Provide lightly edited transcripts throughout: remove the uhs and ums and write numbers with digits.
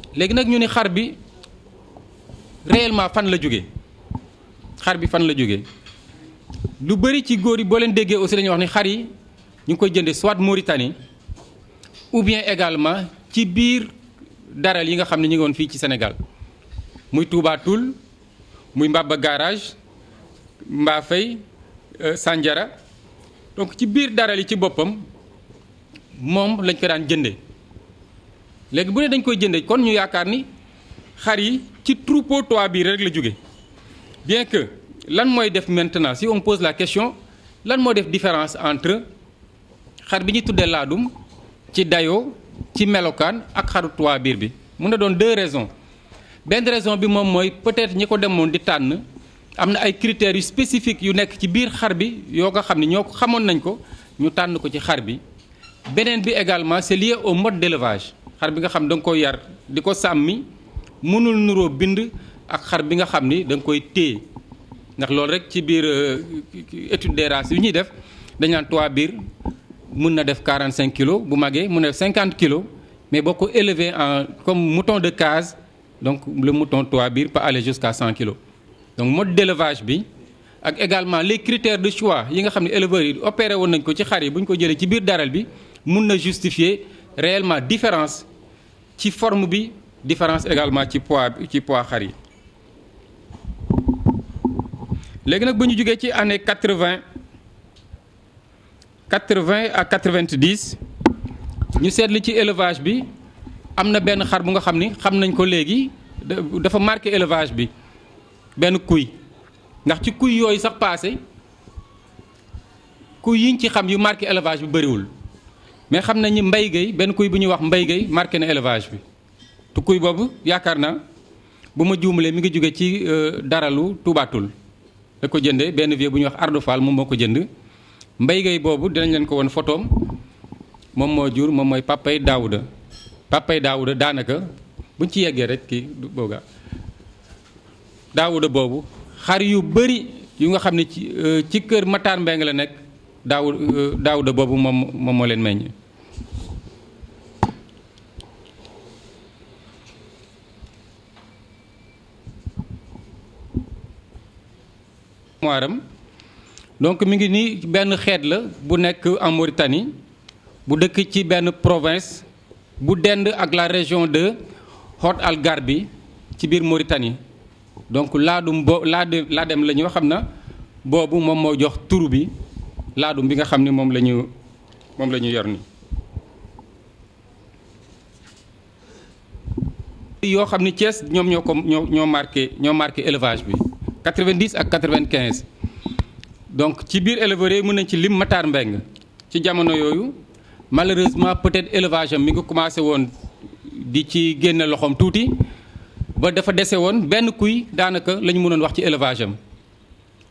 léegi nag ñu ni xar bi réellement fan la jógee xar bi fan la jógee lu bëri ci góor yi boo leen déggee aussi dañuy wax ni xar yi ñu ngi koy jënde soit Mauritanie ou bien également ci biir daral yi nga xam ne ñu ngi woon fii ci Sénégal muy Touba Toul muy Mbaba garage Mbafay Sandiara donc ci biir daral yi ci boppam moom lañ ko daan jënde léegi bu ne dañ koy jënde kon ñu yaakaar ni xar yi ci troupeau toit bii rek la jóge bien que lan mooy def maintenant si on pose la question lan moo def différence entre xar bi ñuy tuddee laadum ci dayoo ci melokaan ak xaru toit biir bi mun na doon deux raisons benn raison bi moom mooy peut-être ñi ko demoon di tànn am na ay critères yu spécifiques yu nekk ci biir xar bi yoo nga xam ne ñoo xamoon nañ ko ñu tànn ko ci xar bi beneen bi également c'est lié au mode d'élevage xar bi nga xam da nga koy yar di ko sàmmi mënul nuroo bind ak xar bi nga xam ni da nga koy téye ndax loolu rek ci biir étude des races yu ñuy def dañ naan toit biir mun na def 45 kilos bu magee mun na def 50 kilos mais boo ko élevé en comme mouton de case donc le mouton toit biir peut aller jusqu'à 100 kilos donc mode d'élevage bi ak également les critères de choix yi nga xam ne éleveurs yi opéré woon nañ ko ci xar yi bu ñu ko jëlee ci biir daral bi mun na justifier réellement différence ci forme bi différence également ci poids xar yi léegi nag bu ñu jógee ci année 80 à 90 ñu seetlu ci élevage bi am na benn xar bu nga xam ni xam nañ ko léegi dafa marqué élevage bi benn kuy ndax ci kuy yooyu sax passé kuy yiñ ci xam yu marqué élevage bi bëriwul mais xam nañ ni mbay gay benn kuy bu ñuy wax mbay gay marqué na élevage bi te kuy boobu yaakaar naa bu ma juumalee mi ngi jóge ci daralu Touba Toul da ko jëndee benn vieux bu ñuy wax Ardo Fall moom moo ko jënd mbay gay boobu dinañ leen ko won photoom moom moo jur moom mooy papay Daouda daanaka buñ ci yeggee rek kii booga Daouda boobu xar yu bëri yu nga xam ne ci kër Matar Mbeng la nekk Daouda boobu moom moo leen meññ. moiram donc mi ngi nii benn xeet la bu nekk en Mauritanie bu dëkk ci benn province bu dend ak la région de Hott Al Garbi ci biir Mauritanie donc laadum laadem la ñu xam na boobu moom moo jox turu bi laadum bi nga xam ni moom la ñu yor ni yoo xam ni Thiès ñoom ñoo marqué élevage bi 90 ak 95 donc ci biir éleveurs yi mën nañ ci lim Matar Mbeng ci jamono yooyu malheureusement peut-être élevage am mi ngi commencé woon di ci génne loxoom tuuti ba dafa dese woon benn kuy daanaka la ñu mënoon wax ci élevage am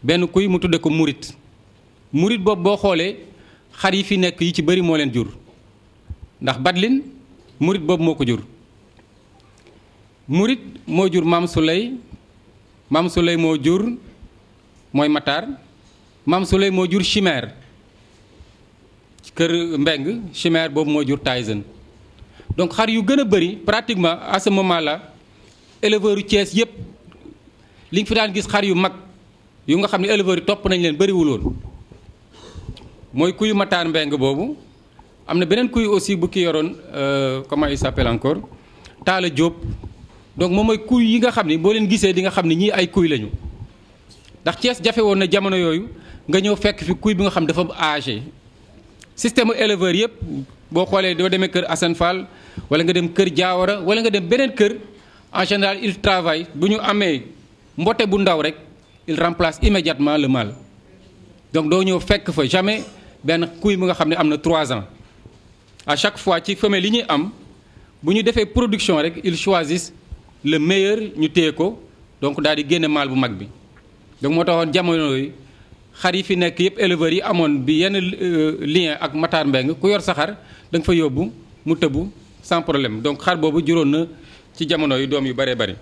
benn kuy mu tudde ko murit boobu boo xoolee xar yi fi nekk yi ci bëri moo leen jur ndax Badlin murit boobu moo ko jur murit moo jur Maam Souley moo jur mooy Matar Maam Souley moo jur Chimère kër Mbeng Chimère boobu moo jur Tyson donc xar yu gën a bëri pratiquement à ce moment là éleveurs yu Thiès yëpp li nga fi daan gis xar yu mag yu nga xam ne éleveurs yi topp nañ leen bëriwuloon mooy kuyu Matar Mbeng boobu am na beneen kuy aussi bu ki yoroon comment il s'appelle encore Talla Diop donc moom mooy kuy yi nga xam ni boo leen gisee di nga xam ne ñii ay kuy lañu ndax Thiès jafe woon na jamono yooyu nga ñëw fekk fi kuy bi nga xam dafa âgé système éleveur yëpp boo xoolee doo demee kër Assane Fall wala nga dem kër Diawara wala nga dem beneen kër en général il travaille bu ñu amee mbote bu ndaw rek il remplace immédiatement le mâle donc doo ñëw fekk fa jamais benn kuy bi nga xam ne am na 3 ans à chaque fois ci femelle yi ñuy am bu ñu defee production rek ils choisissent le meilleur ñu téye ko donc daal di génne mâle bu mag bi donc moo taxoon jamono yooyu xar yi fi nekk yëpp éleveurs yi amoon bi yenn lien ak Matar Mbeng ku yor sa xar da nga fa yóbbu mu tëbu sans problème donc xar boobu juróon na ci jamono yu doom yu bëree bëri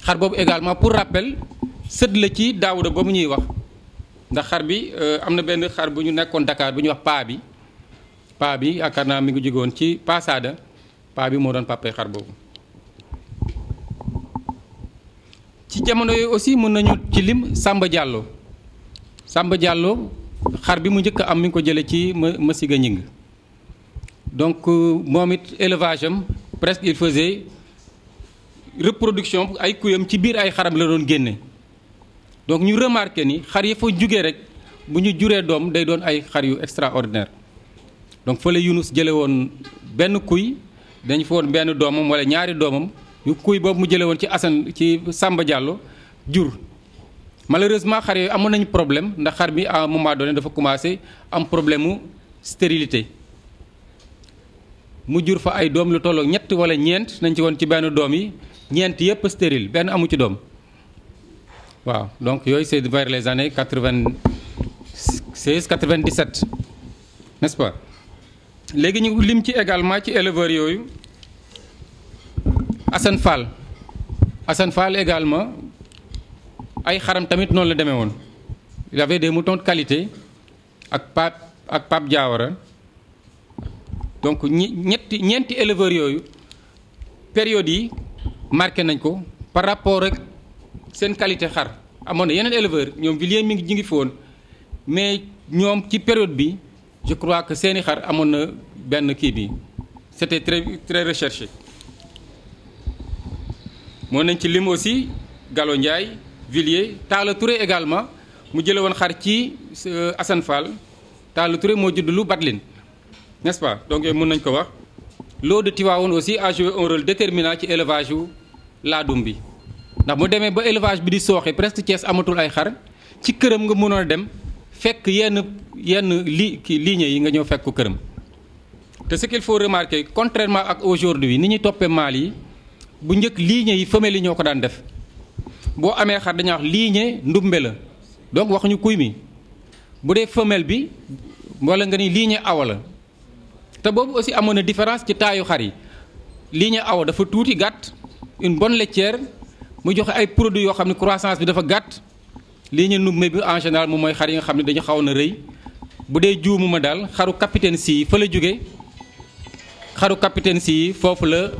xar boobu également pour rappel sët la ci Daouda boobu ñuy wax ndax xar bi am na benn xar bu ñu nekkoon Dakar bu ñuy wax paa bi yaakaar naa mi ngi jóge woon ci Pasada paa bi moo doon papay xar boobu. ci jamono yooyu aussi mën nañu ci lim Samba Diallo xar bi mu njëkk am mi ngi ko jëlee ci Massiga Ñing donc moom it élevage am presque il faisait reproduction ay kuyam ci biir ay xaram la doon génne donc ñu remarqué ni xar yi fa jugee rek bu ñu juree doom day doon ay xar yu extraordinaire donc fa la Yunus jële woon benn kuy dañ fa woon benn doomam wala ñaari doomam yu kuy boobu mu jële woon ci Samba Diallo jur malheureusement xar yooyu amoon nañu problème ndax xar bi à un moment donné dafa commencé am problème mu stérilité mu jur fa ay doom lu tollook ñett wala ñeent nañ ci woon ci benn doom yi ñeent yëpp stérile benn amu ci doom waaw donc yooyu c'est vers les années 96 97 n'est-ce pas léegi ñu lim ci également ci éleveurs yooyu Assane Fall également ay xaram tamit noonu la demee woon il avait des moutons de qualité ak Pape Diawara donc ñeenti éleveurs yooyu période yi marqué nañ ko par rapport ak seen qualité xar amoon na yeneen éleveurs ñoom Villiers mi ngi fi woon mais ñoom ci période bi je crois que seeni xar amoon na benn kii bi c'était très très recherché. moo nañ ci lim aussi Gallo Ndiaye Villiers Talla Touré également mu jële woon xar ci Assane Fall Talla Touré moo judd lu Batlin n'est-ce pas donc yooyu mën nañ ko wax. Lo de Tivaouane aussi a joué un rôle déterminant ci élevage yu laadum bi ndax mu demee ba élevage bi di sooxe presque Thiès amatul ay xar ci këram nga mënoon a dem fekk yenn lignes yi nga ñëw fekk ko këram. te ce qu'il faut remarquer contrairement ak aujourd'hui ni ñuy toppee mâle yi bu njëkk lignes yi femelles yi ñoo ko daan def boo amee xar dañuy wax lignée ndumbe la donc waxuñu kuy mi bu dee femelle bi wala nga ni lignée awa la. te boobu aussi amoon na différence ci taayu xar yi lignée awa dafa tuuti gàtt une bonne laitière mu joxe ay produits yoo xam ne croissance bi dafa gàtt lignée ndumbe bi en général moom mooy xar yi nga xam ne dañu xaw na rëy bu dee juumu ma daal xaru capitaine si fa la jóge xaru capitaine si foofu la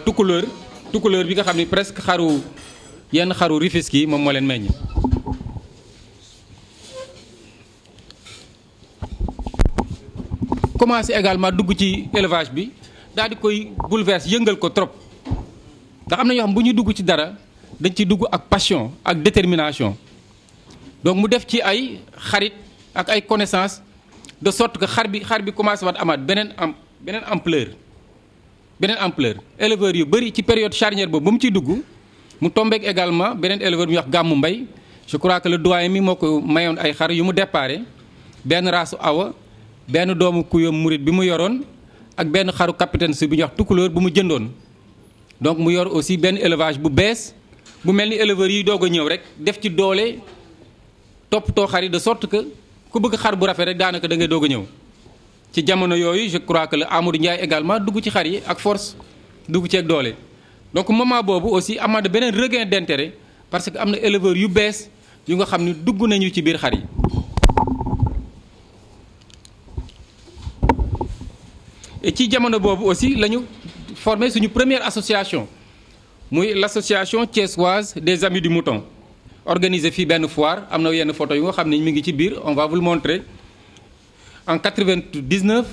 tukulóor bi nga xam ne presque yenn xaru Rufisque yi moom moo leen meññ. commencé également dugg ci élevage bi daal di koy bouleverse yëngal ko trop ndax am na ñoo xam bu ñuy dugg ci dara dañ ci dugg ak passion ak détermination donc mu def ci ay xarit ak ay connaissances de sorte que xar bi commencé waat amaat beneen ampleur éleveurs yu bëri ci période charnière boobu ba mu ciy dugg mu tombeek également beneen éleveur bu ñuy wax Gàmmu Mbay je crois que le doyen mi moo ko mayoon ay xar yu mu déparé benn raasu awa benn doomu kuyam murit bi mu yoroon ak benn xaru capitaine si bu ñuy wax tukulóor bu mu jëndoon donc mu yor aussi benn élevage bu bees bu mel ni éleveurs yi doog a ñëw rek def ci doole toppatoo xar yi de sorte que ku bëgg xar bu rafet rek daanaka da ngay doog a ñëw ci jamono yooyu je crois que le Amadou Ndiaye également dugg ci xar yi ak force dugg ci ak doole donc moment boobu aussi amaat na beneen regain d'intérêt parce que am na éleveurs yu bees yu nga xam ne dugg nañu ci biir xar yi. et ci jamono boobu aussi la ñu formé suñu première association muy l'association thiessoise des amis du mouton organisé fii benn foire am na yenn photo yu nga xam ne mi ngi ci biir on va vous le montrer en 99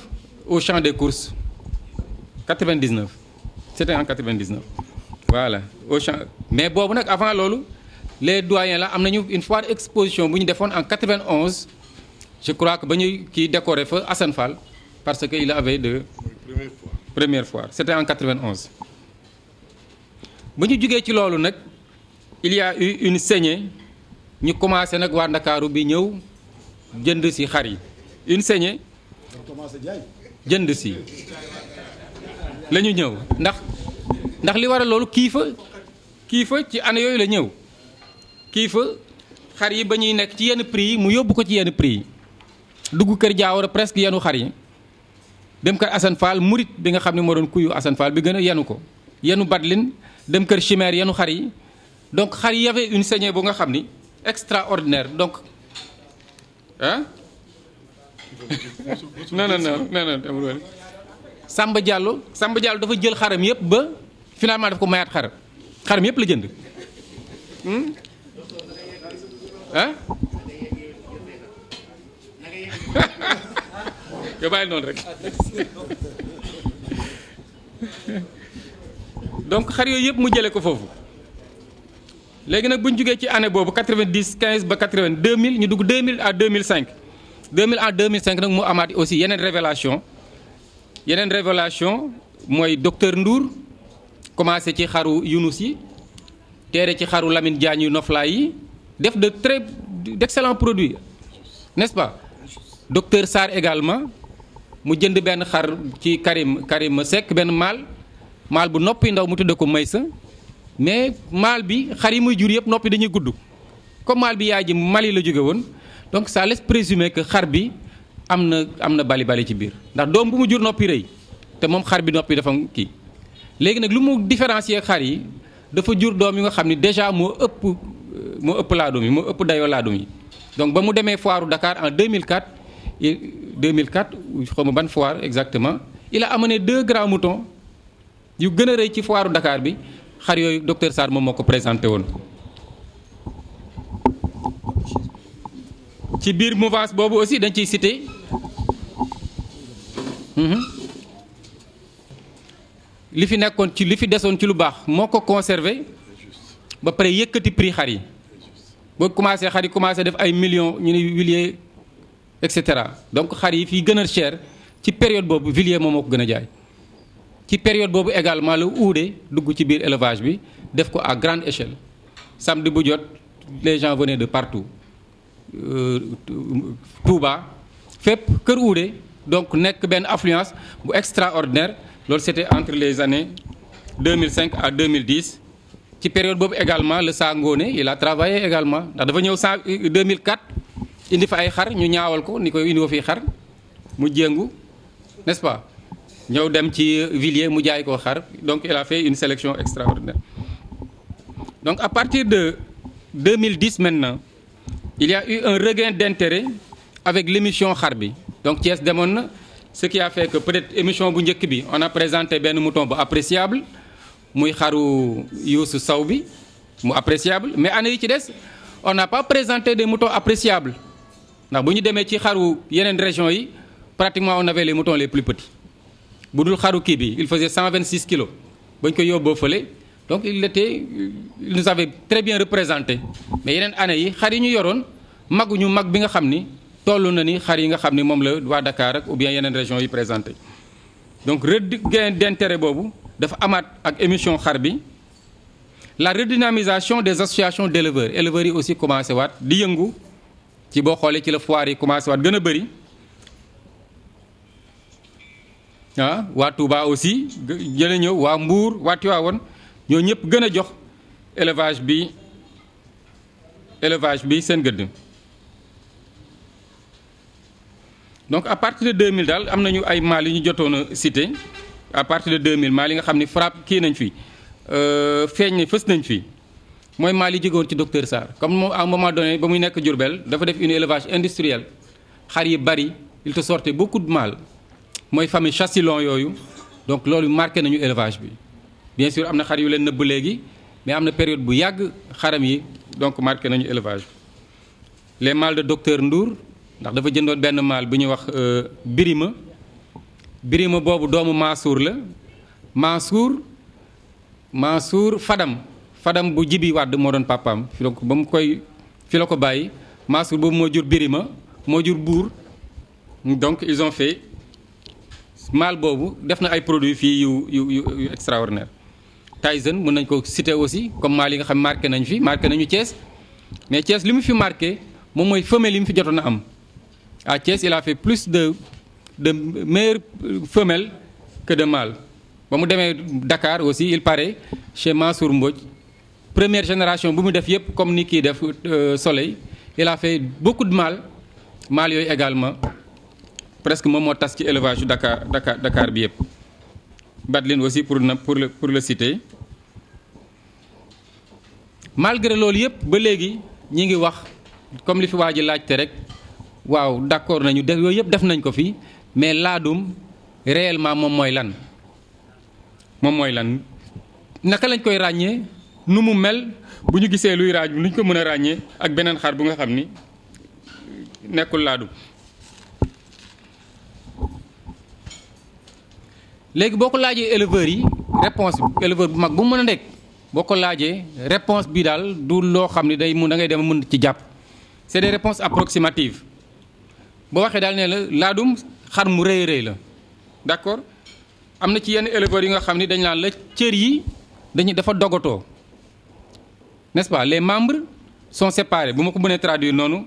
au champ des courses 99 c'était en 99 voilà au champ mais boobu nag avant loolu les doyens la am nañu une foire exposition bu ñu defoon en 91 je crois que ba ñuy kii décoré fa Assane Fall parce que il avait première fois c'était en 91 ba ñu jugee ci loolu nag il y a eu une saignée ñu commencé nag waa Ndakaaru bi ñëw jënd ci xar yi une saignée jënd ci la ñu ñëw ndax li waral loolu kiifa ci année yooyu la ñëw kiifa xar yi ba ñuy nekk ci yenn prix yi mu yóbbu ko ci yenn prix yi dugg kër Jaawara presque yenu xar yi dem kër Assane Fall murit bi nga xam ne moo doon kuyu Assane Fall bi gën a yenu ko yenu Badlin dem kër Chimère yenu xar yi donc xar yi y avait une saignée bu nga xam ni extraordinaire donc ah non Samba Diallo dafa jël xaram yëpp ba finalement daf ko mayaat xaram yëpp la jënd ah nga bàyyi noonu rek donc xar yooyu yëpp mu jëlee ko foofu léegi nag bu ñu jugee ci année boobu 90 15 ba 80 2000 ñu dugg 2000 à 2005 2000 à 2005 nag mu amaat aussi yeneen révélation mooy docteur Ndour commencé ci xaru Younous yi teere ci xaru Lamine Diagne yu noflaay yi def d'excellents produits n'est-ce pas docteur Sarr également mu jënd benn xar ci Karim Seck benn maal bu noppi ndaw mu tudde ko Maysa mais maal bi xar yi muy jur yëpp noppi dañuy gudd comme maal bi yaay ji Mali la jóge woon donc ça laisse présumer que xar bi am na bali ci biir ndax doom bu mu jur noppi rëy te moom xar bi noppi dafa kii léegi nag lu mu différencier xar yi dafa jur doom yi nga xam ni déjà moo ëpp laadum yi moo ëpp dayoo laadum yi donc ba mu demee foiru Dakar en 2004 xaw ma ban foire exactement il a amené 2 grands moutons yu gën a rëy ci foiru Dakar bi xar yooyu docteur Sarr moom moo ko présenté woon. ci biir mouvance boobu aussi dañ ciy cité li fi nekkoon ci li fi desoon ci lu baax moo ko conservé ba pare yëkkati prix xar yi boo commencé xar yi commencé def ay millions ñu ne Villiers et cetera donc xar yi fii gën a cher ci période boobu Villiers moom moo ko gën a jaay. ci période boobu également la uude dugg ci biir élevage bi def ko à grande échelle samedi bu jot les gens venaient de partout Touba fépp kër uude donc nekk benn affluence bu extraordinaire loolu c'était entre les années 2005 à 2010 ci période boobu également le Saa Ngoone il a travaillé également ndax dafa ñëw 2004 indi fa ay xar ñu ñaawal ko ni koy indi ko fii xar mu jéngu n'est-ce pas ñëw dem ci Villiers mu jaay koo xar donc il a fait une sélection extraordinaire donc à partir de 2010 maintenant il y a eu un regain d'intérêt avec l'émission xar bi donc Thiès demoon na ce qui a fait que peut-être émission bu njëkk bi on a présenté benn mouton bu appréciable muy xaru Youssou Sow bi mu appréciable mais année yi ci des on n'a pas présenté des moutons appréciables ndax bu ñu demee ci xaru yeneen régions yi pratiquement on avait les moutons les plus petits bu dul xaru kii bi il faisait 126 kilos ba ñu ko yóbboo fële donc il nous avait très bien représenté mais yeneen année yi xar yi ñu yoroon maguñu mag bi nga xam ni toll na ni xar yi nga xam ni moom la waa Dakar ak ou bien yeneen régions yi présenté donc regain d'intérêt boobu dafa amaat ak émission xar bi la redynamisation des associations d'éleveurs éleveurs yi aussi commencé waat di yëngu ci boo xoolee ci la foire yi commencé waat gën a bëri waa Touba aussi gën a ñëw waa Mbour waa Tivaouane ñoo ñëpp gën a jox élevage bi seen gëdd donc à partir de 2000 daal am nañu ay maal yu ñu jotoon a cité à partir de 2000 maal yi nga xam ni frappe kii nañ fi feeñ ne fës nañ fi mooy maal yi jógewoon ci docteur Sarr comme moom à un moment donné ba muy nekk Diourbel dafa def une élevage industriel xar yi bari il te sortait beaucoup de mâles mooy famille Chassilon yooyu donc loolu marqué nañu élevage bi bien sûr am na xar yu leen nëbb léegi mais am na période bu yàgg xaram yi donc marqué nañu élevage bi les mâles de docteur Ndour ndax dafa jëndoon benn mâle bu ñuy wax Birima boobu doomu Mansour la Mansour Fadam bu Jibi Wàdd moo doon papaam donc ba mu koy fi la ko bàyyi Mansour boobu moo jur Birima moo jur Buur donc ils ont fait mâle boobu def na ay produits fii yu extraordinaire Tyson mën nañ ko citer aussi comme mâle yi nga xam marqué nañu Thiès mais Thiès li mu fi marqué moom mooy femelle yi mu fi jotoon a am à Thiès il a fait plus de meilleures femelles que de mâles ba mu demee Dakar aussi il paraît chez Mansour Mbodj première génération bu mu def yëpp comme ni kii def Soleil il a fait beaucoup de mâles yooyu également presque moom moo tas ci élevage yu Dakar bi yëpp Badline aussi pour le citer malgré loolu yëpp ba léegi ñi ngi wax comme li fi waa ji laajte rek waaw d'accord nañu def yooyu yëpp def nañ ko fi mais laadum réellement moom mooy lan naka lañ koy ràññee nu mu mel bu ñu gisee luy raaj lu ñu ko mën a ràññee ak beneen xar bu nga xam ni nekkul laadum. léegi boo ko laajee éleveurs yi réponse bi éleveur bu mag bu mu mën a nekk boo ko laajee réponse bi daal du loo xam ne day mun da ngay dem mën ci jàpp c'est des réponses approximatives boo waxee daal ne la laadum xar mu rëy rëy la d'accord am na ci yenn éleveurs yi nga xam ni dañ naan la cër yi dafa dogatoo n'est-ce pas les membres sont séparés bu ma ko mënee traduire noonu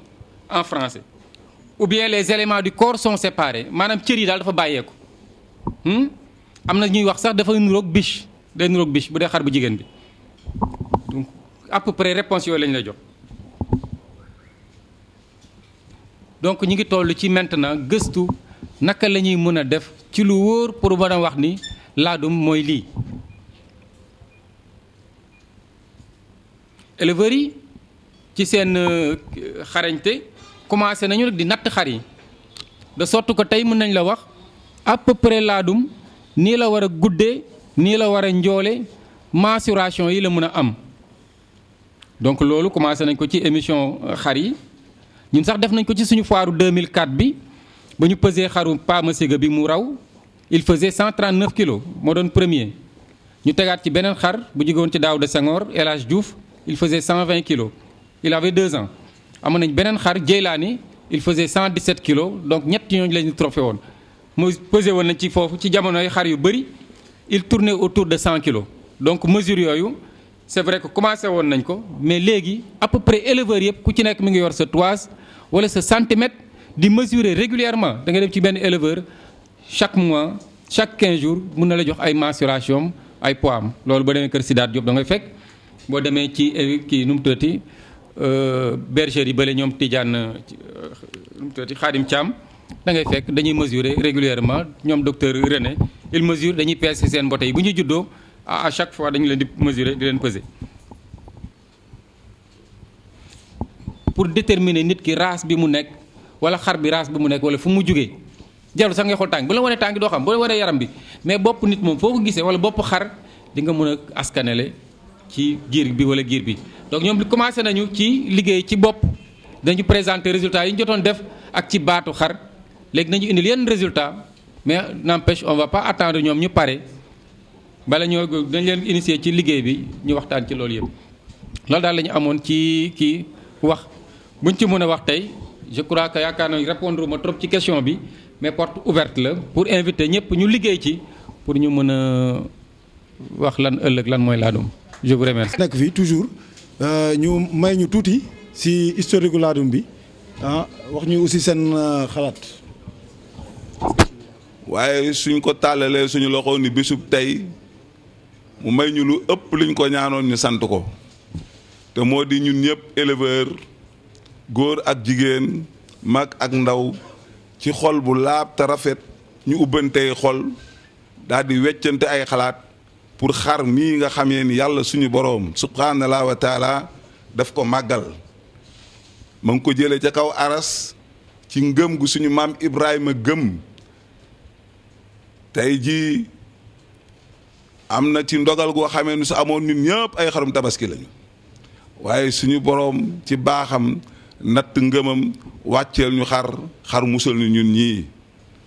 en français ou bien les éléments du corps sont séparés maanaam cër yi daal dafa bàyyeeku am na ñuy wax sax dafa nuroog biche day nuroog biche bu dee xar bu jigéen bi donc à peu près réponse yooyu lañ la jox donc ñu ngi toll ci maintenant gëstu naka la ñuy mën a def ci lu wóor pour mën a wax ni laadum mooy lii éleveurs yi ci seen xarañte commencé nañu nag di natt xar yi de sorte que tey mën nañ la wax à peu près laadum nii la war a guddee nii la war a njoole mensuration yi la mën a am donc loolu commencé nañ ko ci émission xar yi ñun sax def nañ ko ci suñu foiru 2004 bi ba ñu pesé xaru Pa Massiga bi mu raw il faisait 139 kilos moo doon premier ñu tegaat ci beneen xar bu jógewoon ci Daouda Senghor El Hadj Diouf il faisait 120 kilos il avait 2 ans amoon nañ beneen xar Jeylaani il faisait 117 kilos donc ñett ñooñu lañu trophée woon mu pesé woon nañ ci foofu ci jamonoy xar yu bëri il tournait autour de 100 kilos donc mesure yooyu c'est vrai que commencé woon nañ ko mais léegi à peu près éleveurs yëpp ku ci nekk mi ngi yor sa toise wala sa centimètre di mesurer régulièrement da nga dem ci benn éleveur chaque mois chaque 15 jours mun na la jox ay mensuration ay poids am loolu boo demee kër Sidaat Diop da ngay fekk boo demee ci kii nu mu tuddati bergerie yi bële ñoom Tidiane nu mu tuddati Khadim Thiam da ngay fekk dañuy mesurer régulièrement ñoom docteur René il mesure dañuy peser seen mbote yi bu ñu juddoo à chaque fois dañu leen di mesurer di leen peser pour déterminer nit ki race bi mu nekk wala xar bi race bi mu nekk wala fu mu jugee jarul sax ngay xool tànk bu la wanee tànk doo xam bu la wanee yaram bi mais bopp nit moom foo ko gisee wala bopp xar di nga mën a askanele ci giir bi wala giir bi donc ñoom commencé nañu ci liggéey ci bopp dañu présenter résultats yi ñu jotoon def ak ci baatu xar léegi nañu indil yenn résultat mais n'empêche on va pas attendre ñoom ñu pare bala ñoo dañ leen initier ci liggéey bi ñu waxtaan ci loolu yëpp loolu daal la ñu amoon ci kii wax buñ ci mën a wax tey je crois que yaakaar nañu répondre ma trop ci question bi mais porte ouverte la pour inviter ñëpp ñu liggéey ci pour ñu mën a wax lan ëllëg lan mooy laadum je vous remercie. nekk fii toujours ñu may ñu tuuti si historique gu laadum bi wax ñu aussi seen xalaat. waaye suñ ko tàllalee suñu loxo ni bésub tey mu may ñu lu ëpp liñ ko ñaanoon ñu sant ko te moo di ñun ñëpp éleveur góor ak jigéen mag ak ndaw ci xol bu laab te rafet ñu ubbantey xol daal di weccante ay xalaat pour xar mii nga xamee ni yàlla suñu boroom subhaanahu wa taala daf ko màggal ma ngi ko jëlee ca kaw aras ci ngëm gu suñu maam Ibrahima gëm tey jii am na ci ndogal goo xamee ni su amoon ñun ñëpp ay xarum tabaski lañu waaye suñu boroom ci baaxam natt ngëmam wàcceel ñu xar musal ñu ñun ñii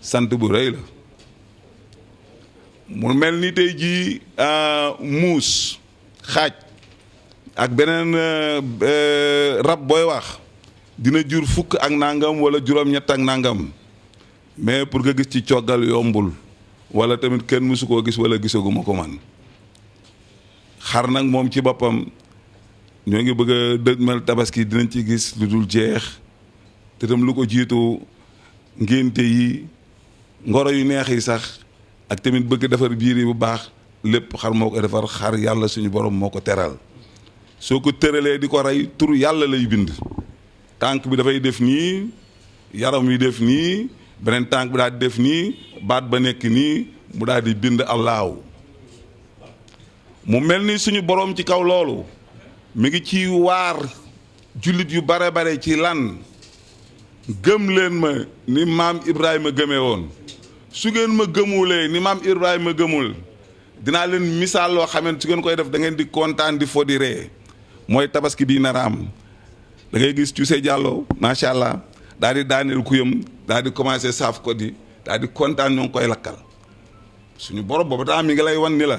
sant bu rëy la mu mel ni tey jii muus xaaj ak beneen rab booy wax dina jur fukk ak nangam wala juróom-ñett ak nangam mais pour nga gis ci coggal yombul wala tamit kenn mësu koo gis wala gisaguma ko man xar nag moom ci boppam ñoo ngi bëgg a dëgmal tabaski dinañ ci gis lu dul jeex te tam lu ko jiitu ngénte yi ngoro yu neex yi sax ak tamit bëgg defar biir yi bu baax lépp xar moo ko defar xar yàlla suñu borom moo ko teral soo ko tëralee di ko rey tur yàlla lay bind tànk bi dafay def nii yaram wi def nii beneen tànk bi daal di def nii baat ba nekk nii mu daal di bind allaahu mu mel ni suñu borom ci kaw loolu mi ngi ci waar jullit yu bare bare ci lan gëm leen ma ni maam Ibrahima gëmee woon su ngeen ma gëmulee ni maam Ibrahima gëmul dinaa leen misaal loo xamante su ngeen koy def da ngeen di kontaan di fo di ree mooy tabaski bii nar a am da ngay gis Cissé Diallo macha allah daal di daaneel kuyam daal di commencé saaf ko di daal di kontaan ñoo ngi koy lakkal suñu borom boobu tam mi ngi lay wan ni la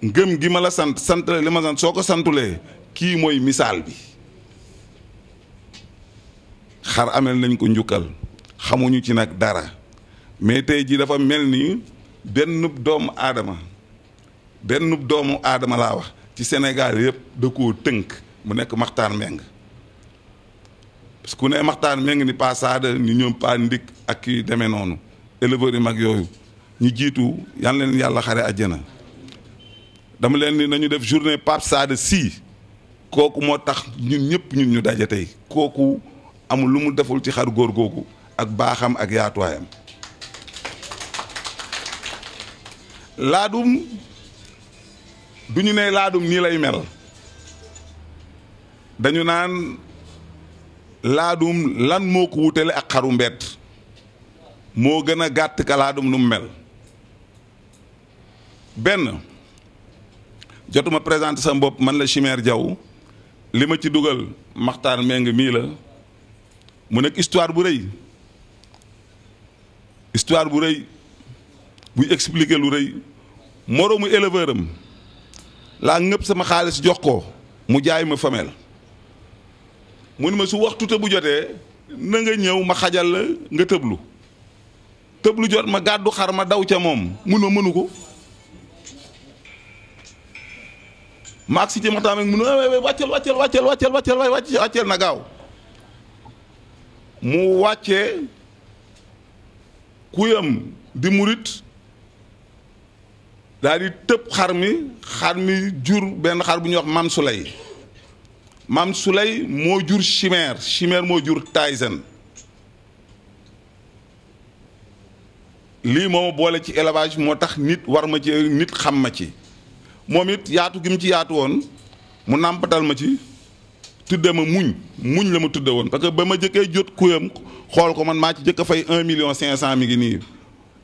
ngëm gi ma la sant la li ma sant soo ko santulee kii mooy misaal bi xar amel nañ ko njukkal xamuñu ci nag dara mais tey jii dafa mel ni benn doomu aadama laa wax ci Sénégal yëpp da koo tënk mu nekk Makhtar Mbengue parce que ku ne Makhtar Mbengue ni Pa Sada ni ñoom Pa Ndik ak kii demee noonu éleveurs yi mag yooyu ñu jiitu yan leen yàlla xare àjjana dama leen ni nañu def journée Pape Sada Sy kooku moo tax ñun ñëpp ñun ñu daje tey kooku amul lu mu deful ci xar góor googu ak baaxam ak yaatuwaayam laadum du ñu ne laadum nii lay mel dañu naan laadum lan moo ko wutale ak xaru mbett moo gën a gàtt ka laadum nu mu mel benn jotuma présenté sa bopp man la Chimère Diaw li ma ci dugal Makhtar Mbengue mii la mu nekk histoire bu rëy buy expliquer lu rëy moroomu éleveur am laa ngëpp sama xaalis jox ko mu jaay ma femelle mu ni ma su waxtu tëbu jotee na nga ñëw ma xajal la nga tëblu jot ma gàddu xar ma daw ca moom mun ma mënu ko ma agsi ci Makhtar Mbengue mënu wàccel na gaaw mu wàccee kuyam di murit daal di tëb xar mi jur benn xar bu ñuy wax Mam Souley moo jur Chimère moo jur Tyson lii moo ma boole ci élevage moo tax nit war ma ci nit xam ma ci moom it yaatu gi mu ci yaatu woon mu nàmpatal ma ci tudde ma muñ la ma tudde woon parce que ba ma jëkkee jot kuyam xool ko man maa ci jëkk a fay 1,5 million mi ngi nii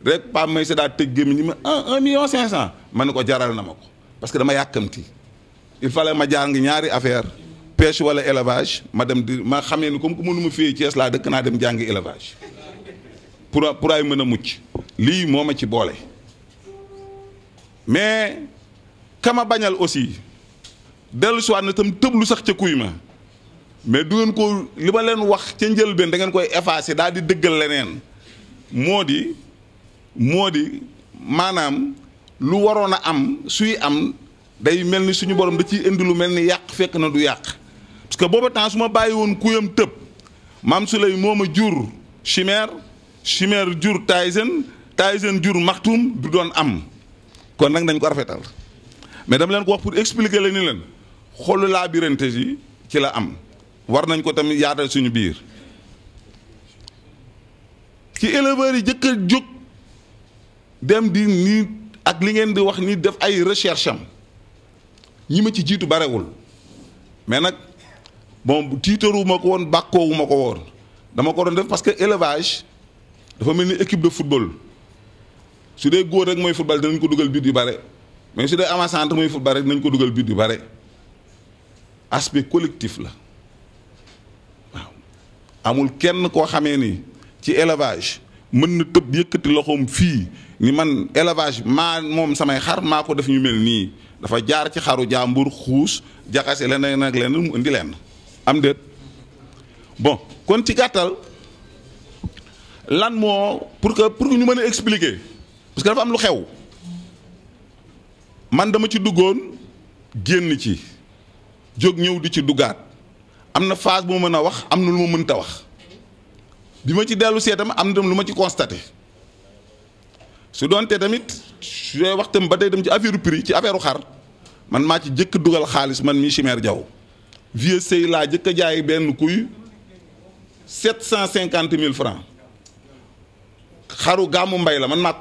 rek Pape may sa daa tëj gémmi ñi ma 1,5 million ma ne ko jaral na ma ko parce que dama yàkkamti il fallait ma jaar ngi ñaari affaire pêche wala élevage ma dem di ma xamee ni comme que mënuma fii Thiès laa dëkk naa dem jàngi élevage pour ay mën a mucc lii moo ma ci boole mais kama bañal aussi dellu si waat na tam tëblu sax ca kuy ma mais du ngeen ko li ma leen wax ca njëlbeen da ngeen koy effacer daal di dëggal leneen moo di maanaam lu waroon a am suy am day mel ni suñu borom da ciy indi lu mel ni yàq fekk na du yàq parce que booba temps su ma bàyyi woon kuyam tëb Mam Souley moo ma jur Chimère jur Tyson jur Maktoum du doon am kon nag dañ ko rafetal mais dama leen ko wax pour expliquer leen ni leen xolu labyrinthe yi ci la am war nañ ko tamit yaatal suñu biir ci éleveurs yi jëkk a jóg dem di nii ak li ngeen di wax ni def ay recherche am ñi ma ci jiitu barewul mais nag bon tiitaruwuma ko woon bàkkoowuma ko woon dama ko doon def parce que élevage dafa mel ni équipe de football su dee góor rek mooy football dinañ ko dugal but yu bare mais su dee avant-centre mooy football rek dinañ ko dugal but yu bare aspect collectif la waaw amul kenn koo xamee ni ci élevage mën na tëb yëkkati loxoom fii ni man élevage maa moom samay xar maa ko def ñu mel nii dafa jaar ci xaru jàmbur xuus jaxase leneen ak leneen mu indi leen am déet bon kon ci gàttal lan moo pour ñu mën a expliquer parce que dafa am lu xew man dama ci duggoon génn ci jóg ñëw di ci duggaat am na phase bu ma mën a wax am na lu ma mënta wax bi ma ci dellu seetam am na tam lu ma ci constaté su doonte tamit sooy wax tam ba tey dem ci affaire prix ci affaire xar man maa ci jëkk dugal xaalis man mii Chimère Diaw vieux sëy laa jëkk a jaay benn kuy 750 000 francs xaru gàmmu mbay la man maa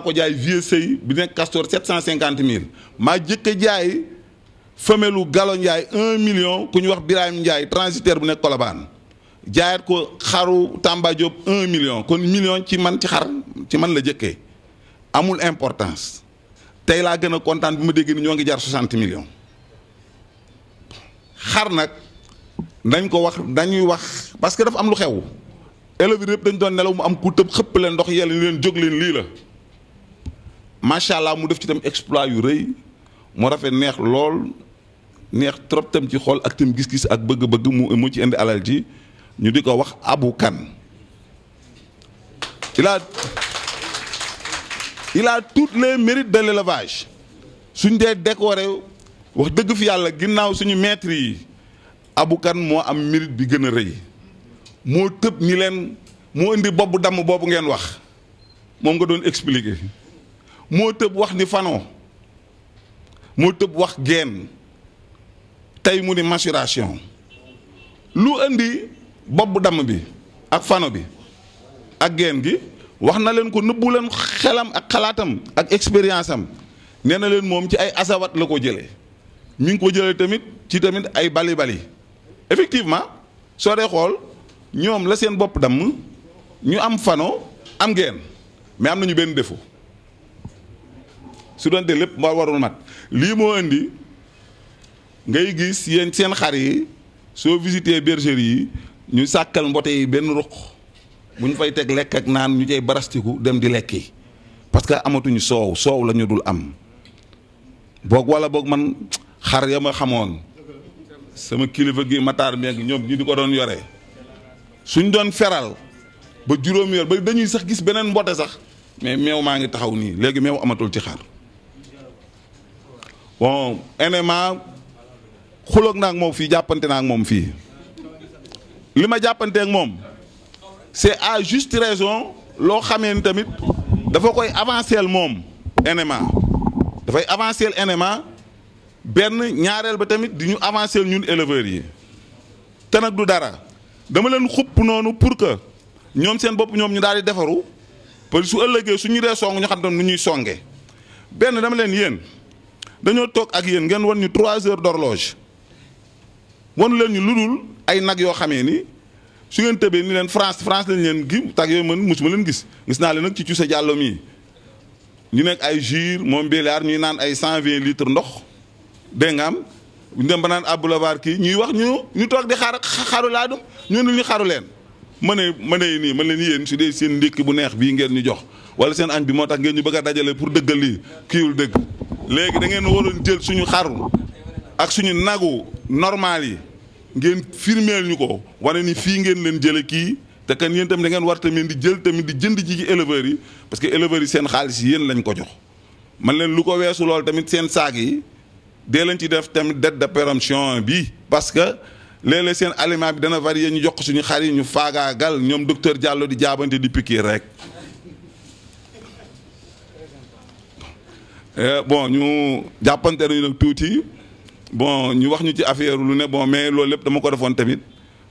ko jaay vieux sëy bi nekk Castor 750 000 maa jëkk a jaay femelu Galo Ndiaye 1 million ku ñu wax Birahim Ndiaye transitaire bu nekk Colobane jaayaat ko xaru Tamba Diop 1 million kon million ci man ci xar ci man la jëkkee amul importance tey laa gën a kontaan bi ma dégg ni ñoo ngi jar 60 millions xar nag dañ ko wax dañuy wax parce que dafa am lu xew éleveurs yëpp dañ doon nelaw mu am ku tëb xëpp leen ndox yàlla ni leen jóg leen lii la macha allah mu def ci tam exploit yu rëy mu rafet neex lool neex trop tam ci xool ak tam gis-gis ak bëgg-bëgg mu ci indi alal ji ñu di ko wax Abou Kane il a tous les mérites de l'élevage suñ dee décoré wax dëgg fi yàlla ginnaaw suñu maître yi Abou Kane moo am mérite bi gën a rëy moo tëb ni leen moo indi bobbu damm boobu ngeen wax moom nga doon expliquer moo tëb wax ni fano moo tëb wax geen tey mu ni maturation lu indi bobbu damm bi ak fano bi ak geen gi wax na leen ko nëbbu leen xelam ak xalaatam ak expérience am nee na leen moom ci ay asawat la ko jëlee mi ngi ko jëlee tamit ci tamit ay bali effectivement soo dee xool ñoom la seen bopp damm ñu am fano am geen mais am nañu benn défaut su doon te lépp moo warul mat lii moo indi ngay gis yéen seen xar yi soo visité bergerie yi ñu sàkkal mbote yi benn ruq bu ñu fay teg lekk ak naan ñu cay barastiku dem di lekki parce que amatuñu soow la ñu dul am boog wala boog man xar ya ma xamoon sama kilifa gi Matar Mbengue ñoom ñi di ko doon yore suñ doon feral ba juróomi yor ba dañuy sax gis beneen mbote sax mais meew maa ngi taxaw nii léegi meew amatul ci xar bon NMA xuloog naa ak moom fii jàppante naa ak moom fii li ma jàppante ak moom c'est à juste raison loo xamee ni tamit dafa koy avancer moom NMA dafay avancer NMA benn ñaareel ba tamit di ñu avancer ñun éleveurs yi te nag du dara dama leen xupp noonu pour que ñoom seen bopp ñoom ñu daal di defaru parce que su ëllëgee su ñu dee song ñu xam tam nu ñuy songe benn dama leen yéen dañoo toog ak yéen ngeen wan ñu 3 heures d'horloge wan leen ñu lu dul ay nag yoo xamee ni su ngeen tëbee ni leen France lañ leen gi tag yooyu man mosuma leen gis naa leen nag ci Cuuse Jàllo mii ñu nekk ay jure moom béliard ñuy naan ay 120 litres ndox dégg nga am ñu dem ba naan à boulevard kii ñuy wax ñu toog di xaru laa dum ñu ne ñu xaru leen ma ne nii man leen yéen su dee seen ndékki bu neex bii ngeen ñu jox wala seen añ bi moo tax ngeen ñu bëgg a dajale pour dëggal lii kiiwul dëgg léegi da ngeen waroon jël suñu xaru ak suñu nagu normal yi ngeen firmeel ñu ko wane ni fii ngeen leen jële kii te kan yéen tamit da ngeen war tamit di jël tamit di jënd ji ci éleveurs yi parce que éleveurs yi seen xaalis yi yéen lañ ko jox man leen lu ko weesu lool tamit seen saag yi dee leen ci def tamit date de péremption bi parce que léeg-léeg seen aliment bi dana varier ñu jox ko suñu xar yi ñu faagaagal ñoom docteur Diallo di jaabante di piquer rek bon ñu jàppante nañu nag tuuti bon ñu wax ñu ci affaire lu ne bon mais loolu lépp dama ko defoon tamit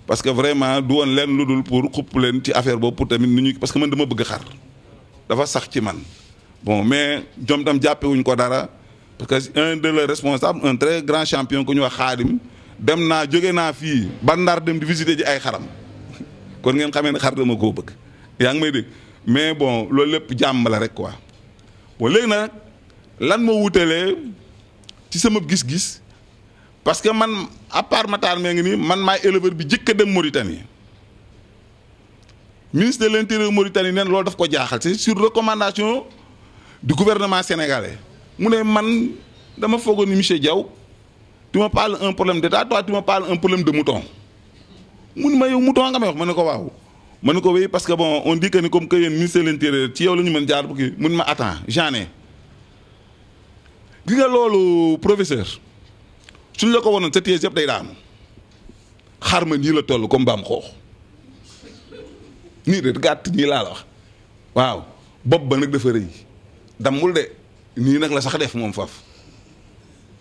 parce que vraiment du woon leen lu dul pour xupp leen ci affaire boobu pour tamit nu ñu parce que man dama bëgg xar dafa sax ci man bon mais ñoom tam jàppewuñ ko dara parce que un de leurs responsables un très grand champion ku ñu wax Xaadim dem naa jóge naa fii ba Ndar dem di visiter ji ay xaram kon ngeen xamee ne xar dama koo bëgg yaa ngi may dégg mais bon loolu lépp jàmm la rek quoi bon léegi nag lan moo wutelee ci sama gis-gis parce que man à part Matar mee ngi nii man maay éleveur bi jëkk a dem Mauritanie ministre de l'intérieur Mauritanie neen loolu daf ko jaaxal c'est sur recommandation du gouvernement sénégalais mu ne man dama foogoon ni monsieur Diaw tu me parles un problème d'état toi tu me parles un problème de mouton mu ne ma yow mouton nga may wax ma ne ko waaw ma ne ko oui parce que bon on dit que ni comme que yéen ministre de l'intérieur ci yow la ñu mën jaar bu kii mu ne ma attends j'en ai gis nga loolu professeur suñ la ko wonoon sa pièce yëpp day daanu xar ma nii la toll comme mbaam xoox nii de gàtt nii laa la wax waaw bopp ba nag dafa rëy dammul de nii nag la sax def moom faf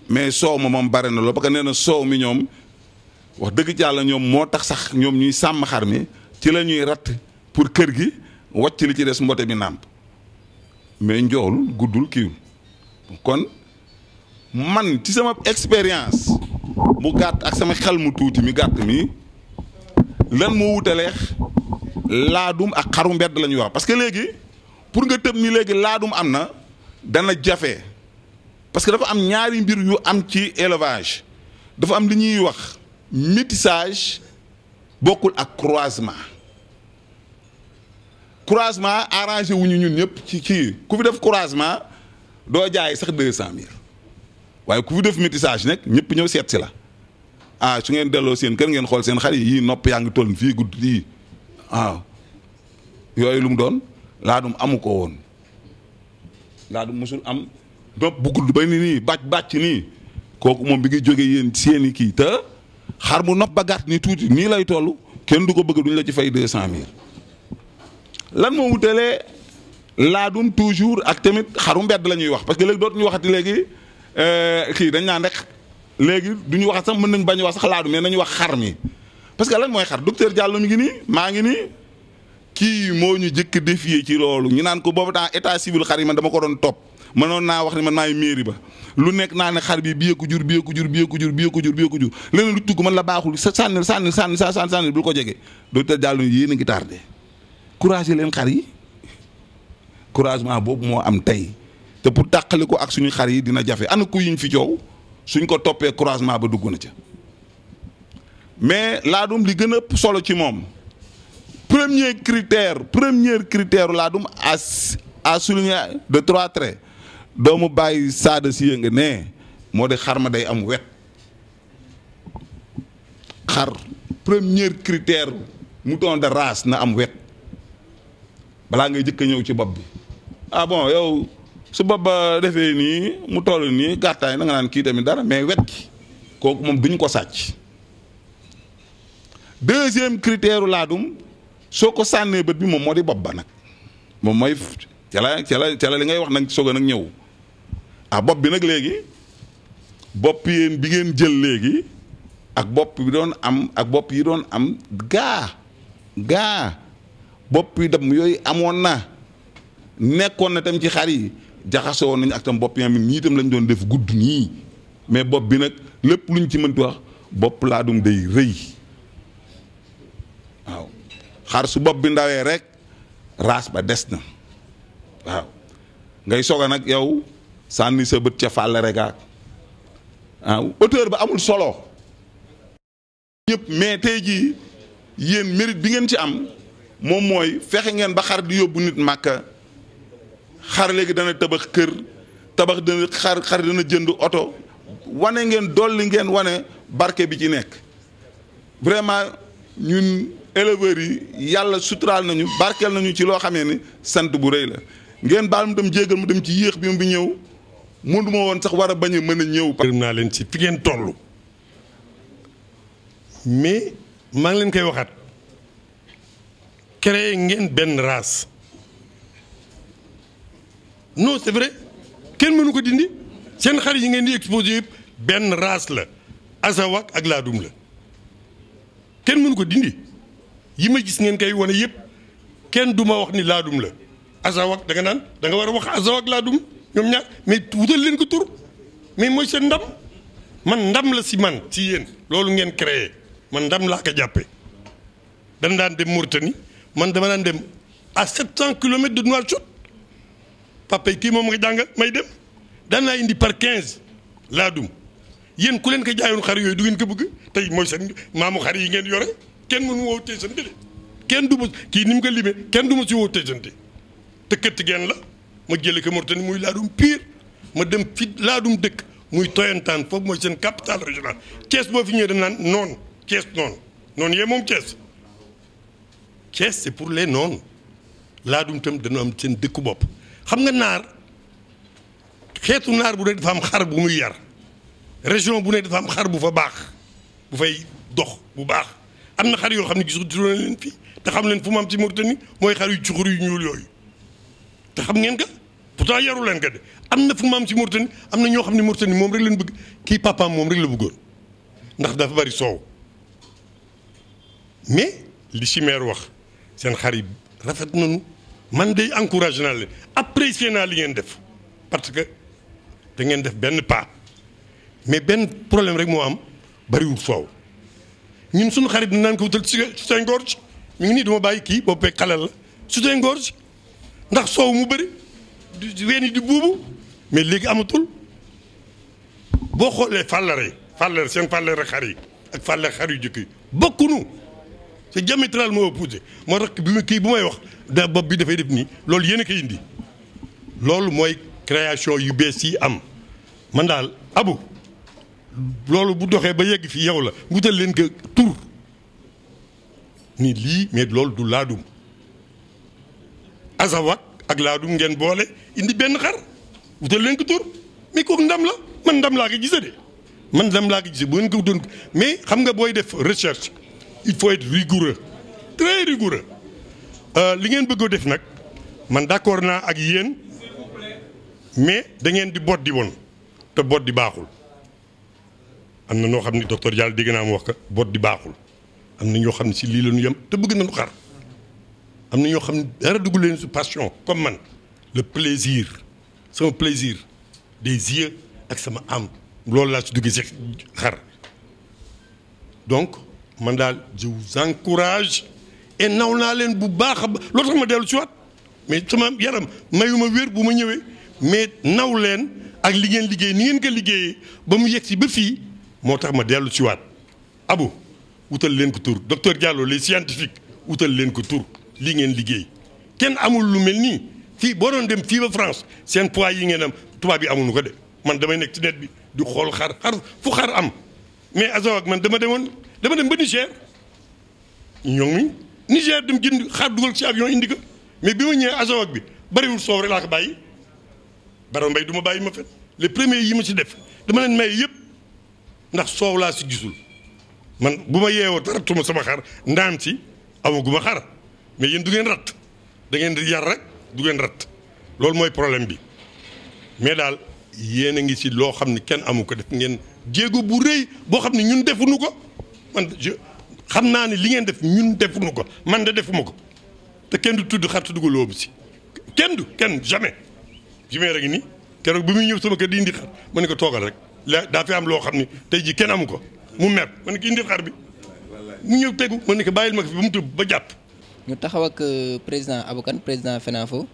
mais soow ma moom bare na loolu parce que nee na soow mi ñoom wax dëgg ci yàlla ñoom moo tax sax ñoom ñuy sàmm xar mi ci la ñuy ratt pour kër gi wàcc li ci des mbote mi nàmp mais njoolul guddul kiiwul kon man ci sama expérience bu gàtt ak sama xel mu tuuti mi gàtt mi lan moo wutaleex laadum ak xaru mbedd la ñuy wax parce que léegi pour nga tëb ni léegi laadum am na dana jafe parce que dafa am ñaari mbir yu am ci élevage dafa am li ñuy wax métissage bokkul ak croisement arrangé wuñu ñun ñëpp ci kii ku fi def croisement doo jaay sax 200 000 waaye ku fi def métissage nag ñëpp ñëw seet si la ah su ngeen delloo seen kër ngeen xool seen xar yi nopp yaa ngi toll fii gudd fii waaw yooyu lu mu doon laadum amu ko woon laadum mosul am nopp bu gudd ba nii bàcc nii kooku moom bi ngi jógee yéen seeni kii te xar mu nopp ba gàtt ni tuuti nii lay toll kenn du ko bëgg duñ la ci fay 200 000 lan moo wutelee laadum toujours ak tamit xaru mbedd la ñuy wax parce que léegi dootuñu waxati léegi kii dañ naan rek léegi du ñu wax sax mën nañ bañ a wax sax laadum mais nañu wax xar mi parce que lan mooy xar docteur Diallo mi ngi nii maa ngi nii kii moo ñu jëkk défier ci loolu ñu naan ko boobu temps état civil xar yi man dama ko doon topp mënoon naa wax ne man maay mairie ba lu nekk naa ne xar bi bii ko jur leneen lu tugg man la baaxul sa sànni bul ko jege docteur Diallo yéen a ngi tardé couragé leen xar yi couragement boobu moo am tey te pour tàqali ko ak suñu xar yi dina jafe ana ku yiñ fi coow suñ ko toppee couragement ba dugg na ca mais laadum li gën a solo ci moom premier critère laadum à souligner de 3 traits doomu bàyyi saada si nga ne moo di xar ma day am wet xar premier critère mouton de race na am wet balaa ngay jëkk a ñëw ci bopp bi ah bon yow su bopp ba defee nii mu toll nii gàttaay na nga naan kii tamit dara mais wet gi kooku moom duñ ko sàcc deuxième critère laadum soo ko sànnee bët bi moom moo di bopp ba nag moom mooy ca la li ngay wax nag soog a nag ñëw ah bopp bi nag léegi bopp yéen bi ngeen jël léegi ak bopp bi doon am ak bopp yi doon am gaa bopp yi dem yooyu amoon na nekkoon na tam ci xar yi jaxasoo nañu ak tam bopp yi am ñii tam lañ doon def gudd nii mais bopp bi nag lépp luñ ci mënti wax bopp laadum day rëy waaw xar su bopp bi ndawee rek raas ba des na waaw ngay soga nag yow sànni sa bët ca fàll rek waaw hauteur ba amul solo ñëpp mais tey jii yéen mérite bi ngeen ci am moom mooy fexe ngeen ba xar di yóbbu nit màkka xar léegi dana tabax kër tabax dana xar dana jënd oto wane ngeen dolli ngeen wane barke bi ci nekk vraiment ñun éleveurs yi yàlla suturaal nañu barkeel nañu ci loo xamee ni sant bu rëy la ngeen baal mu dem jéegal mu dem ci yéex bi mu bi ñëw mënuma woon sax war a bañ a mën a ñëw. gërëm naa leen ci fi ngeen toll mais maa ngi leen koy waxaat créé ngeen benn race non c'est vrai kenn mënu ko dindi seen xar yi ngeen di exposé yëpp benn race la asawak ak laadum la kenn mënu ko dindi yi ma gis ngeen koy wane yëpp kenn du ma wax ni laadum la asawak da nga naan da nga war a wax asawak laadum ñoom ñaar mais wutal leen ko tur mais mooy seen ndam man ndam la si man si yéen loolu ngeen créé man ndam laa ko jàppee dañ daan dem Mauritanie man dama daan dem à 700 kilomètres de Nouakchott papa yi kii moom nga jàngal may dem daan naa indi par 15 laadum yéen ku leen ko jaayoon xar yooyu du ngeen ko bëgg tey mooy seen maamu xar yi ngeen yore kenn mënu woo teesante de kenn du ma kii ni mu ko limee kenn du ma si woo teesante te këtt geen la ma jëlee ko Mauritanie muy laadum pire ma dem fi laadum dëkk muy Toyantaan foofu mooy seen capitale régionale Thiès boo fi ñëwee dañ naan noonu Thiès noonu yee moom Thiès c'est pour les noonu laadum tam dañoo am seen dëkku bopp xam nga naar xeetu naar bu ne dafa am xar bu muy yar région bu ne dafa am xar bu fa baax bu fay dox bu baax am na xar yoo xam ne gisu leen fii te xam leen fu mu am ci Mauritanie mooy xar yu cuxur yu ñuul yooyu te xam ngeen ka pourtant yaru leen ka de am na fu mu am ci Mauritanie am na ñoo xam ne Mauritanie moom rek leen bëgg kii papaam moom rek la bëggoon ndax dafa bari soow mais li ci maire wax seen xar yi rafet nañu man day encouragé naa leen apprécié naa li ngeen def parce que da ngeen def benn pas mais benn problème rek moo am bariwul soow ñun suñu xarit naan ko wutal soutien-gorge mi ngi nii duma bàyyi kii boobu fekk xalal la soutien-gorge ndax soow mu bëri ween yi di buubu mais léegi amatul boo xoolee fàllare seen fàllare xar yi ak fàllare xar yu jëkk yi bokkunu c'est diamétralement opposé moo tax bi kii bu may wax da bopp bi dafay def nii loolu yéen a koy indi loolu mooy création yu bees yi am man daal abu loolu bu doxee ba yegg fii yow la wutal leen ko tur ni lii mais loolu du laadum azawak ak laadum ngeen boole indi benn xar wutal leen ko tur mais kooku ndam la man ndam laa ko gise de man ndam laa ko gise bu ngeen ko wutoon mais xam nga booy def recherche il faut être rigoureux très rigoureux li ngeen bëgg a def nag man d'accord naa ak yéen mais da ngeen di bot di woon te bot di baaxul am na noo xam ni docteur Diallo dégg naa mu wax ko bot di baaxul am na ñoo xam ne si lii la ñu yem te bëgg nañu xar am na ñoo xam ne dara dugg leen su passion comme man le plaisir sama plaisir des yeux ak sama âme loolu laa si duggee si xar donc man daal je vous encourage et naw naa leen bu baax a loolu tax ma dellu si waat mais sama yaram mayuma wér bu ma ñëwee mais naw leen ak li ngeen liggéey ni ngeen ko liggéeyee ba mu yegg si ba fii moo tax ma dellu si waat abu wutal leen ko tur docteur Diallo les scientifiques wutal leen ko tur lii ngeen liggéey kenn amul lu mel nii fii boo doon dem fii ba France seen poids yi ngeen am tubaab bi amuñu ko de man damay nekk ci net bi di xool xar fu xar am mais azawak man dama dem ba Niger ñoo ngi Niger dem jënd xar dugal ci avion indi ko mais bi ma ñëwee azawak bi bariwul soow rek laa ko bàyyi Baro Mbaye du ma bàyyi ma fen les premiers yi ma ci def dama leen may yëpp ndax soow laa si gisul man bu ma yeewoo taratuma sama xar ndaan si amaguma xar mais yéen du ngeen rat da ngeen di yar rek du ngeen rat loolu mooy problème bi mais daal yéen a ngi si loo xam ne kenn amu ko def ngeen jéego bu rëy boo xam ne ñun defuñu ko man xam naa ne li ngeen def ñun defuñu ko man de defuma ko te kenn du tudd xar te dugg loobu si kenn jamais jimee rek nii keroog bi muy ñëw sama kër di indi xar ma ne ko toogal rek daa fi am loo xam ne tey jii kenn amu ko mu mer ma ne ko indi xar bi mu ñëw tegu ma ne ko bàyyil ma ko fi ba mu tëb ba jàpp. ñu taxaw ak président Abou Kane président FENAFO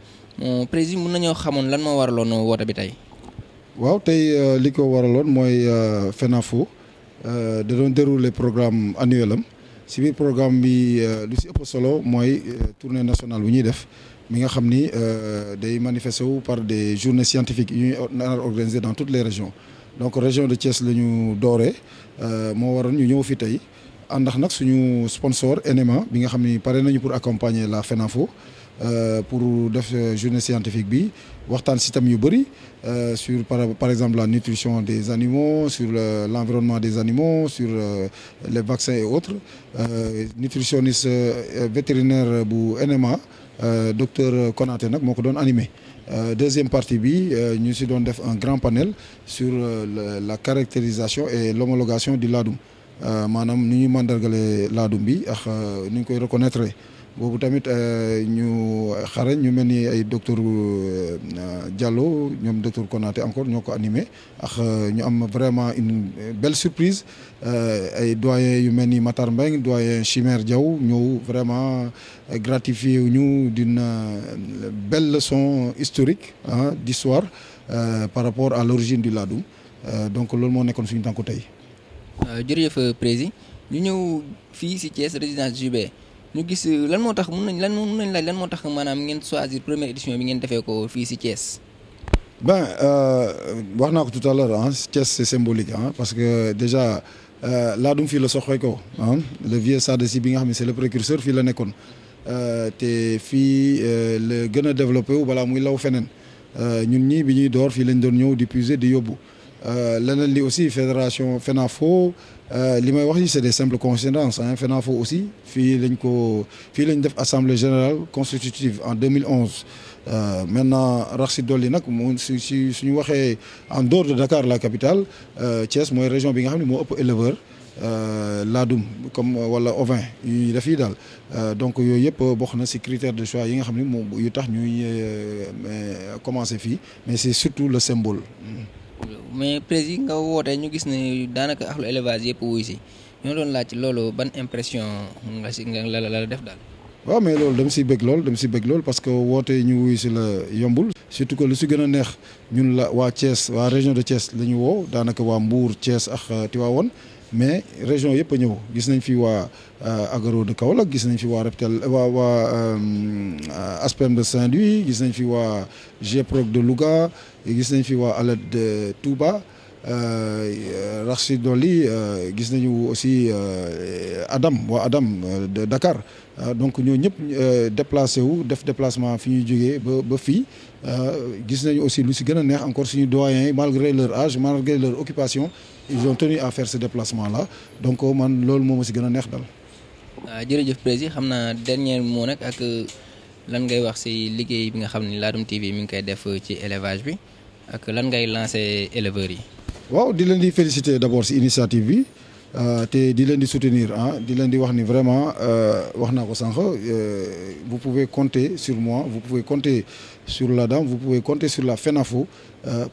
président mën nañoo xamoon lan moo waraloon woote bi tey. waaw tey li ko waraloon mooy FENAFO da doon dérouler programme annuel am si biir programme bi lu si ëpp solo mooy tournée nationale bu ñuy def. mi nga xam ni day manifesté wu par des journées scientifiques yu ñuy organisé dans toutes les régions donc région de Thiès la ñu dooree moo waroon ñu ñëw fi tey àndax nag suñu sponsor NMA bi nga xam ni pare nañu pour accompagner la FENAFO pour def journée scientifique bi waxtaan si thème yu bëri sur par exemple la nutrition des animaux sur l'environnement des animaux sur les vaccins et autres nutritionniste vétérinaire bu NMA docteur Konaté nag moo ko doon animé deuxième partie bi ñu si doon def un grand panel sur la caractérisation et l'homologation du laadum maanaam nu ñuy mandargale laadum bi ak nu ñu koy reconnaître boobu tamit ñu xarañ ñu mel ni ay docteur Diallo ñoom docteur Konaté encore ñoo ko animé ak ñu am vraiment une belle surprise ay doyen yu mel ni Matar Mbengue doyen Chimère Diaw ñëw vraiment gratifié ñu d'une belle leçon historique d'histoire par rapport à l'origine du laadum donc loolu moo nekkoon suñu tànku tey. jërëjëf président ñu ñëw fii ci Thiès résidence JB ñu gis lan moo tax mun nañ laaj lan moo tax maanaam ngeen choisir première édition bi ngeen defee ko fii ci Thiès. Ben wax naa ko tout à l'heure Thiès c'est symbolique parce que déjà laadum fii la soxee ko le vieux Sadassi bi nga xam ne c'est le précurseur fii la nekkoon te fii la gën a développé wu balaa muy law feneen ñun ñii bi ñuy door fii lañ doon ñëw di puiser di yóbbu leneen li aussi fédération FENAFO li may wax yi c'est des simples coïncidences FENAFO aussi fii lañ def assemblée générale constitutive en 2011 maintenant rax si dolli nag mu suñu waxee en dehors de Dakar la capitale Thiès mooy région bi nga xam ne moo ëpp éleveur laadum comme wala ovin yu def yi daal donc yooyu yëpp bokk na ci critère de choix yi nga xam ne moom yu tax ñuy commencer fii mais c'est surtout le symbole. mais président nga woote ñu gis ne daanaka axlu élevage yëpp wuy si ñoo doon laaj loolu ban impression nga si nga la def daal. waaw mais loolu dama siy bëgg lool parce que woote ñu wuyu si la yombul surtout que lu si gën a neex ñun la waa Thiès waa région de Thiès la ñu woo daanaka waa Mbour Thiès ak Tivaouane mais région yëpp a ñëw gis nañ fi waa Agaro de Kaolack gis nañ fi waa Reptel waa Aspem de Saint-Louis gis nañ fi waa GPROC de Louga gis nañ fi waa Aled de Touba rax si dolli gis nañu aussi waa Adam de Dakar donc ñoo ñëpp déplacé wu def déplacement fi ñuy jógee ba fii gis nañu aussi lu si gën a neex encore suñu doyens yi malgré leur âge malgré leur occupation ils ont tenu à faire ce déplacement là donc man loolu moo ma si gën a neex daal. waaw jërëjëf président xam naa dernier mot nag ak lan ngay wax si liggéey bi nga xam ne Ladoum TV mi ngi koy def ci élevage bi ak lan ngay lancer éleveurs yi. waaw di leen di féliciter d'abord si initiative bi te di leen di soutenir di leen di wax ni vraiment wax naa ko sànq vous pouvez compter sur moi vous pouvez compter sur l'ADAM vous pouvez compter sur la FENAFO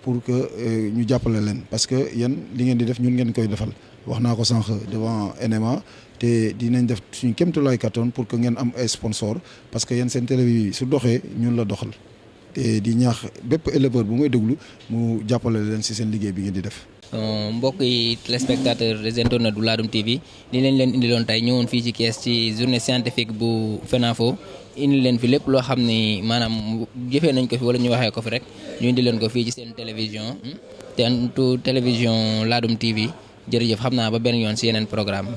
pour que ñu jàppale leen parce que yéen li ngeen di def ñun ngeen koy defal wax naa ko sànq devant NMA te dinañ def suñu kéemtulaay kattan pour que ngeen am ay sponsor parce que yéen seen télé bi su doxee ñun la doxal te di ñaax bépp éleveur bu ngay déglu mu jàppale leen si seen liggéey bi ngeen di def. mbokk yi téléspectateurs des internautes du Ladoum TV li leen indiloon tey ñëwoon fii ci Thiès ci journée scientifique bu FENAFO indi leen fi lépp loo xam ni maanaam jëfee nañ ko fi wala ñu waxee ko fi rek ñu indi leen ko fii ci seen télévision te télévision Ladoum TV jërëjëf xam naa ba benn yoon ci yeneen programme